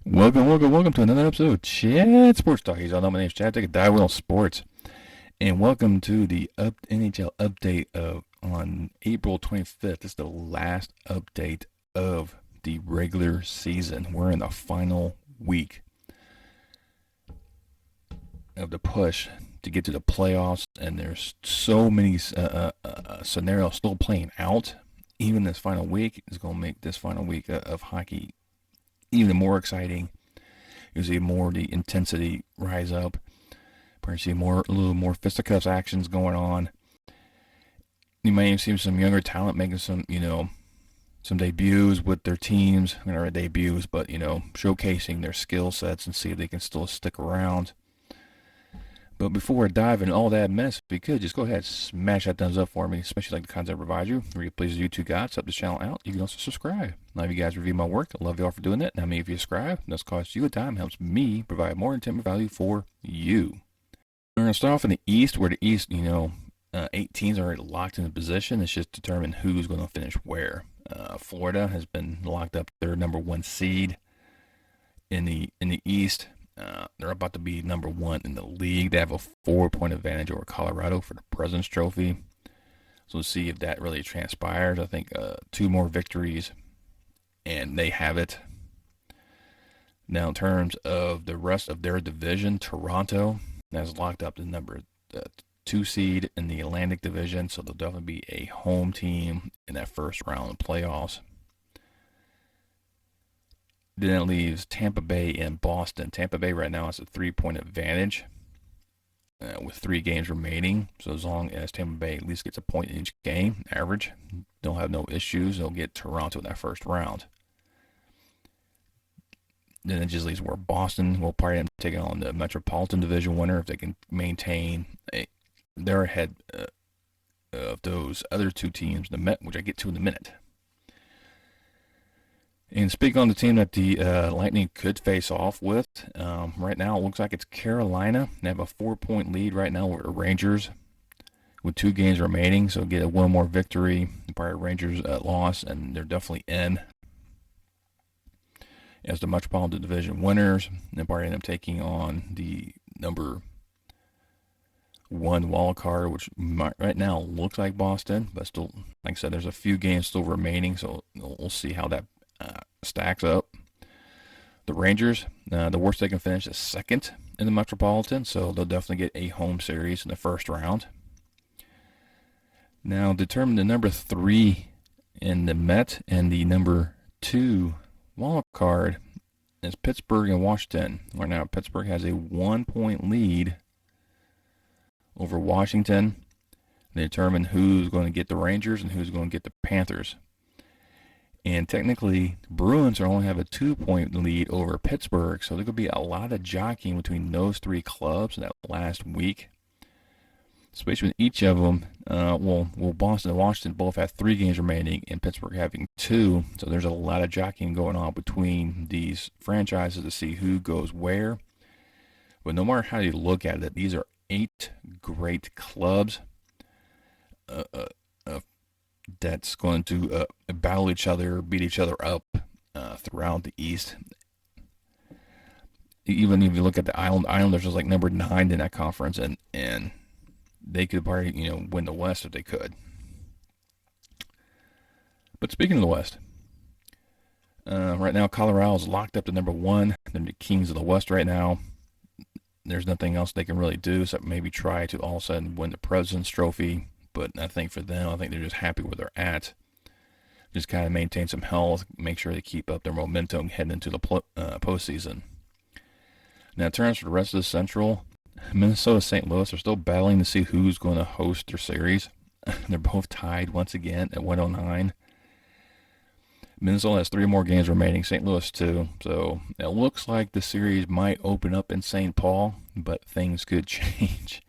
Welcome to another episode of Chad Sports Talk. Y'all know my name's Chad. Take a dive on sports, and welcome to the NHL update on April 25th. This is the last update of the regular season. We're in the final week of the push to get to the playoffs, and there's so many scenarios still playing out. Even this final week is going to make this final week of hockey even more exciting. You see more of the intensity rise up. Probably see a little more fisticuffs actions going on. You may see some younger talent making some debuts with their teams. Not debuts, but showcasing their skill sets and see if they can still stick around. But before I dive into all that mess, if you could, just go ahead and smash that thumbs up for me, especially like the content I provide you. Really please you two guys, help this channel out. You can also subscribe. Now, if you guys review my work, I love y'all for doing that. Now, if you subscribe, it does cost you a dime, helps me provide more intent value for you. We're going to start off in the East, where the East, 8 teams are already locked in a position. It's just determined who's going to finish where. Florida has been locked up their number one seed in the East. They're about to be number one in the league. They have a 4-point advantage over Colorado for the President's Trophy. So we'll see if that really transpires. I think 2 more victories, and they have it. Now, in terms of the rest of their division, Toronto has locked up the number 2 seed in the Atlantic Division, so they'll definitely be a home team in that first round of playoffs. Then it leaves Tampa Bay and Boston. Tampa Bay right now has a 3-point advantage with 3 games remaining. So as long as Tampa Bay at least gets a point in each game, average, they'll have no issues. They'll get Toronto in that first round. Then it just leaves where Boston will probably end up taking on the Metropolitan Division winner if they can maintain their ahead of those other 2 teams, the Met, which I get to in a minute. And speaking on the team that the Lightning could face off with, right now it looks like it's Carolina. They have a 4-point lead right now with the Rangers with 2 games remaining. So get a 1 more victory, probably Rangers loss, and they're definitely in as the Metropolitan Division winners. They'll probably end up taking on the number 1 wild card, which right now looks like Boston, but still, like I said, there's a few games still remaining, so we'll see how that stacks up. The Rangers, the worst they can finish is second in the Metropolitan, so they'll definitely get a home series in the first round. Now, determine the number 3 in the Met and the number 2 wild card is Pittsburgh and Washington. Right now, Pittsburgh has a 1-point lead over Washington. They determine who's going to get the Rangers and who's going to get the Panthers. And technically, the Bruins only have a 2-point lead over Pittsburgh, so there could be a lot of jockeying between those 3 clubs in that last week. Especially with each of them, Boston and Washington both have 3 games remaining, and Pittsburgh having 2. So there's a lot of jockeying going on between these franchises to see who goes where. But no matter how you look at it, these are 8 great clubs. That's going to battle each other, beat each other up throughout the East. Even if you look at the Islanders is like number 9 in that conference, and they could probably win the West if they could. But speaking of the West, right now Colorado is locked up to number 1. They're the kings of the West right now. There's nothing else they can really do except maybe try to all of a sudden win the President's Trophy. But I think for them, I think they're just happy where they're at. Just kind of maintain some health, make sure they keep up their momentum heading into the postseason. Now, in terms for the rest of the Central, Minnesota, St. Louis are still battling to see who's going to host their series. They're both tied once again at 109. Minnesota has 3 more games remaining, St. Louis 2. So it looks like the series might open up in St. Paul, but things could change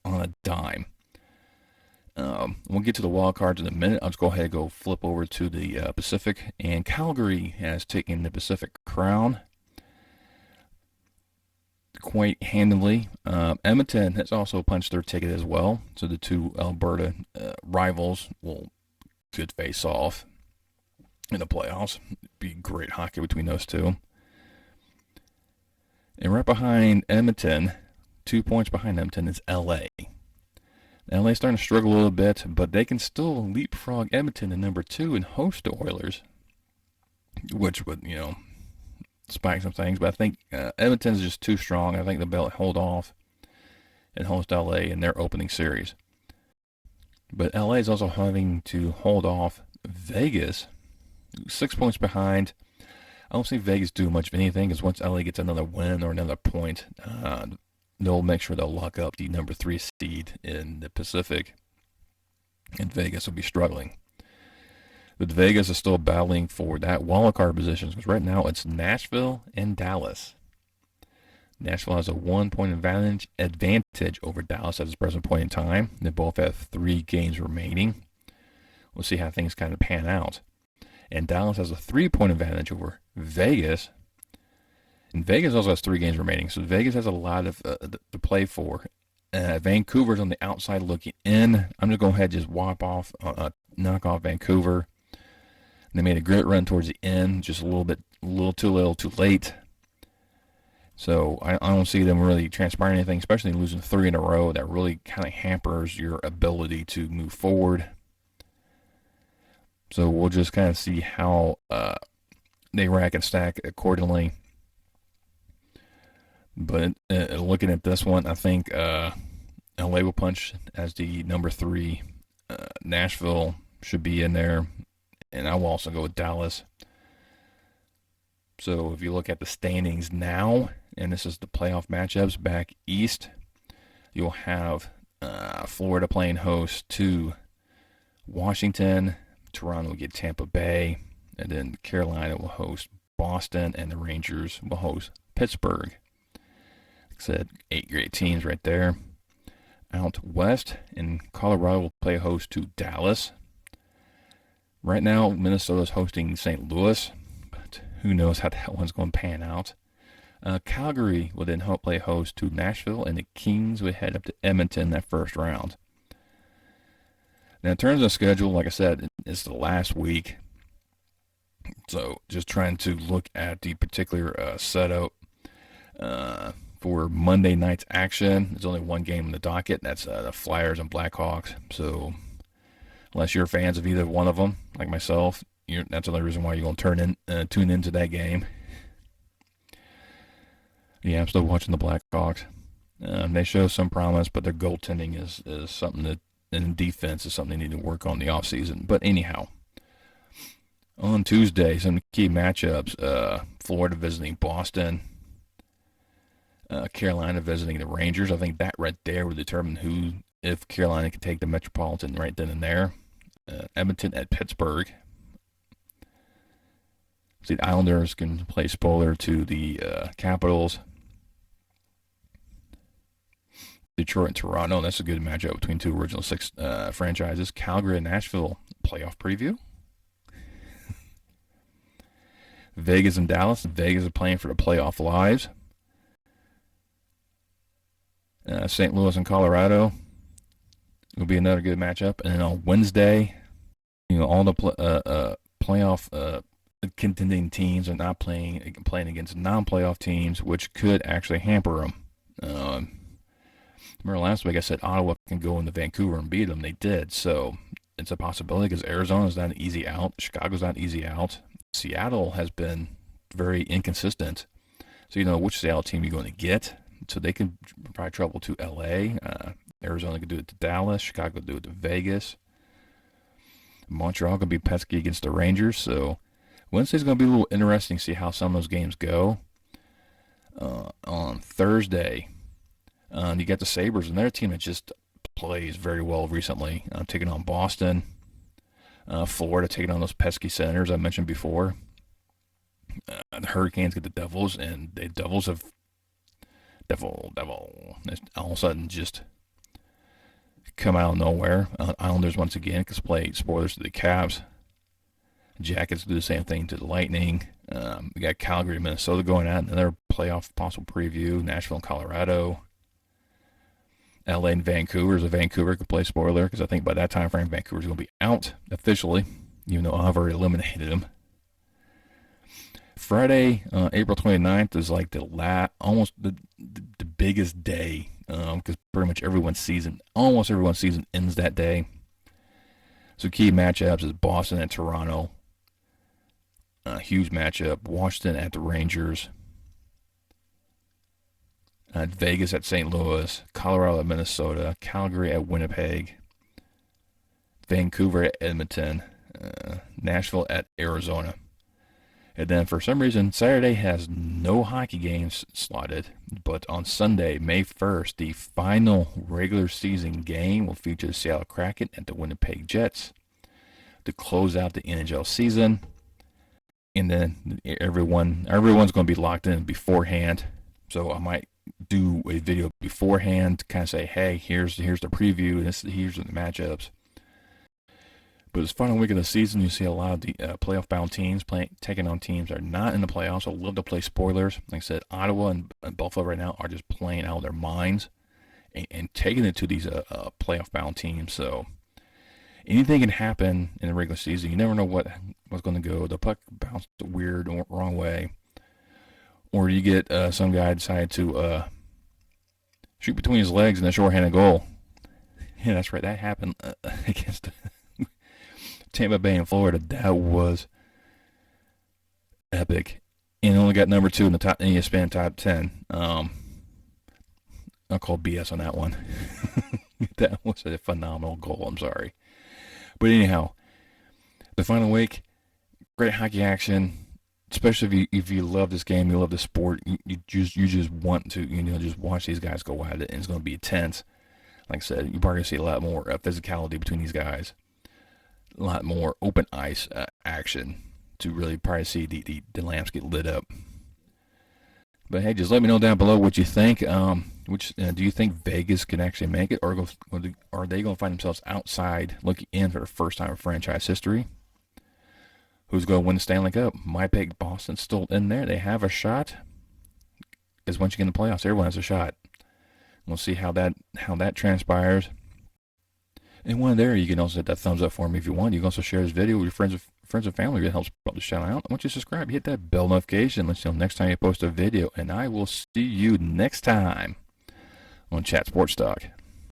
on a dime. We'll get to the wild cards in a minute. I'll just go ahead and go flip over to the Pacific. And Calgary has taken the Pacific crown quite handily. Edmonton has also punched their ticket as well. So the 2 Alberta rivals could face off in the playoffs. It'd be great hockey between those 2. And right behind Edmonton, 2 points behind Edmonton, is LA. LA's starting to struggle a little bit, but they can still leapfrog Edmonton to number 2 and host the Oilers, which would, spike some things. But I think Edmonton's just too strong. I think they'll be able to hold off and host LA in their opening series. But LA is also having to hold off Vegas, 6 points behind. I don't see Vegas do much of anything, because once LA gets another win or another point, they'll make sure they'll lock up the number 3 seed in the Pacific, and Vegas will be struggling. But Vegas is still battling for that wildcard position, because right now it's Nashville and Dallas. Nashville has a 1 point advantage over Dallas at this present point in time. They both have 3 games remaining. We'll see how things kind of pan out. And Dallas has a 3 point advantage over Vegas. And Vegas also has 3 games remaining. So Vegas has a lot of to play for. Vancouver's on the outside looking in. I'm just going to go ahead and just knock off Vancouver. They made a great run towards the end, just a little too late. So I don't see them really transpiring anything, especially losing 3 in a row. That really kind of hampers your ability to move forward. So we'll just kind of see how they rack and stack accordingly. But looking at this one, I think LA will punch as the number 3. Nashville should be in there. And I will also go with Dallas. So if you look at the standings now, and this is the playoff matchups back east, you'll have Florida playing host to Washington. Toronto will get Tampa Bay. And then Carolina will host Boston. And the Rangers will host Pittsburgh. Like I said, 8 great teams right there. Out west, and Colorado will play host to Dallas. Right now, Minnesota's hosting St. Louis, but who knows how that one's going to pan out. Calgary will then play host to Nashville, and the Kings will head up to Edmonton that first round. Now, in terms of schedule, like I said, it's the last week. So just trying to look at the particular setup for Monday night's action. There's only one game in the docket, and that's the Flyers and Blackhawks. So unless you're fans of either one of them, like myself, that's another reason why you're going to tune into that game. Yeah, I'm still watching the Blackhawks. They show some promise, but their goaltending is something that, and defense is something they need to work on in the offseason. But anyhow, on Tuesday, some key matchups. Florida visiting Boston. Carolina visiting the Rangers. I think that right there would determine if Carolina can take the Metropolitan right then and there. Edmonton at Pittsburgh. See, the Islanders can play spoiler to the Capitals. Detroit and Toronto. That's a good matchup between 2 original 6 franchises. Calgary and Nashville playoff preview. Vegas and Dallas. Vegas are playing for the playoff lives. St. Louis and Colorado will be another good matchup. And then on Wednesday, all the playoff contending teams are not playing against non-playoff teams, which could actually hamper them. Remember last week I said Ottawa can go into Vancouver and beat them. They did, so it's a possibility because Arizona's not an easy out. Chicago's not an easy out. Seattle has been very inconsistent. So you know which Seattle team you're going to get. So they can probably travel to LA. Arizona could do it to Dallas. Chicago could do it to Vegas. Montreal could be pesky against the Rangers. So Wednesday's going to be a little interesting to see how some of those games go. On Thursday, you got the Sabres, and their team that just plays very well recently, taking on Boston. Florida taking on those pesky Senators I mentioned before. The Hurricanes get the Devils, and the Devils have all of a sudden just come out of nowhere. Islanders once again can play spoilers to the Caps. Jackets do the same thing to the Lightning. We got Calgary, Minnesota going out, another playoff possible preview. Nashville and Colorado. LA and Vancouver. So Vancouver could play spoiler because I think by that time frame Vancouver's going to be out officially, even though I've already eliminated them. Friday, April 29th is like almost the biggest day, because pretty much almost everyone's season ends that day. So key matchups is Boston and Toronto. Huge matchup. Washington at the Rangers. Vegas at St. Louis. Colorado at Minnesota. Calgary at Winnipeg. Vancouver at Edmonton. Nashville at Arizona. And then for some reason, Saturday has no hockey games slotted. But on Sunday, May 1st, the final regular season game will feature the Seattle Kraken at the Winnipeg Jets to close out the NHL season. And then everyone's going to be locked in beforehand. So I might do a video beforehand to kind of say, hey, here's the preview. Here's the matchups. But it's final week of the season. You see a lot of the playoff-bound teams taking on teams that are not in the playoffs. I love to play spoilers. Like I said, Ottawa and Buffalo right now are just playing out of their minds and taking it to these playoff-bound teams. So anything can happen in the regular season. You never know what's going to go. The puck bounced the weird or wrong way. Or you get some guy decide to shoot between his legs in a shorthanded goal. Yeah, that's right. That happened against Tampa Bay in Florida. That was epic. And only got number 2 in the top ESPN top 10. I'll call BS on that one. That was a phenomenal goal. I'm sorry. But anyhow, the final week, great hockey action. Especially if you love this game, you love the sport, you just want to just watch these guys go at it, and it's going to be intense. Like I said, you're probably going to see a lot more physicality between these guys, a lot more open ice action to really probably see the lamps get lit up. But hey, just let me know down below what you think. Do you think Vegas can actually make it, or are they going to find themselves outside looking in for the first time in franchise history? Who's going to win the Stanley Cup? My pick, Boston's still in there. They have a shot. Because once you get in the playoffs, everyone has a shot. We'll see how that transpires. And while there, you can also hit that thumbs up for me if you want. You can also share this video with your friends and family. It helps put the channel out. I want you to subscribe. Hit that bell notification. Let you know next time you post a video. And I will see you next time on Chat Sports Talk.